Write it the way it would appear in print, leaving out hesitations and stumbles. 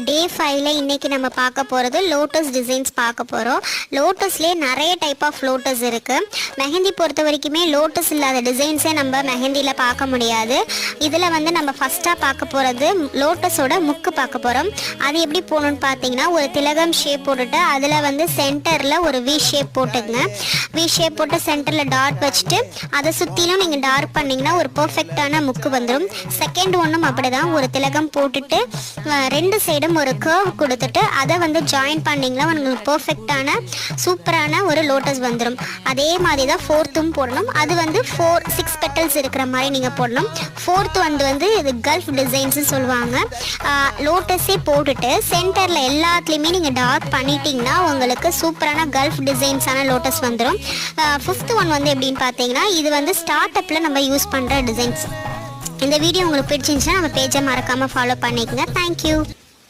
டே 5ல இன்னைக்கு நம்ம பார்க்க போகிறது லோட்டஸ் டிசைன்ஸ் பார்க்க போகிறோம். லோட்டஸ்லேயே நிறைய டைப் ஆஃப் லோட்டஸ் இருக்குது. மெஹந்தி பொறுத்த வரைக்குமே லோட்டஸ் இல்லாத டிசைன்ஸே நம்ம மெஹந்தியில் பார்க்க முடியாது. இதில் வந்து நம்ம ஃபஸ்ட்டாக பார்க்க போகிறது லோட்டஸோட முக்கு பார்க்க போகிறோம். அது எப்படி போகணுன்னு பார்த்தீங்கன்னா, ஒரு திலகம் ஷேப் போட்டுட்டு அதில் வந்து சென்டரில் ஒரு வி ஷேப் போட்டுங்க. வி ஷேப் போட்டு சென்டரில் டாட் வச்சுட்டு அதை சுற்றிலும் நீங்கள் டார்க் பண்ணிங்கன்னா ஒரு பர்ஃபெக்டான முக்கு வந்துடும். செகண்ட் ஒன்றும் அப்படி தான், ஒரு திலகம் போட்டுட்டு ரெண்டு சைடும் ஒரு கர்வ் கொடுத்துட்டு அதை வந்து ஜாயின் பண்ணிங்கன்னா உங்களுக்கு பர்ஃபெக்டான சூப்பரான ஒரு லோட்டஸ் வந்துடும். அதே மாதிரி தான் ஃபோர்த்தும் போடணும். அது வந்து 6 பெட்டல்ஸ் இருக்கிற மாதிரி நீங்கள் போடணும். ஃபோர்த்து வந்து இது கல்ஃப் டிசைன்ஸு சொல்லுவாங்க. லோட்டஸே போட்டுட்டு சென்டரில் எல்லாத்துலேயுமே நீங்கள் டார்க் பண்ணிட்டீங்கன்னா உங்களுக்கு சூப்பரான கல்ஃப் டிசைன்ஸான லோட்டஸ் வந்துடும். ஃபிஃப்த் ஒன் வந்து எப்படின்னு பார்த்தீங்கன்னா, இது வந்து ஸ்டார்ட் அப்பில் நம்ம யூஸ் பண்ணுற டிசைன்ஸ். இந்த வீடியோ உங்களுக்கு பிடிச்சிருந்துச்சுன்னா நம்ம பேஜை மறக்காமல் ஃபாலோ பண்ணிக்கோங்க. தேங்க்யூ.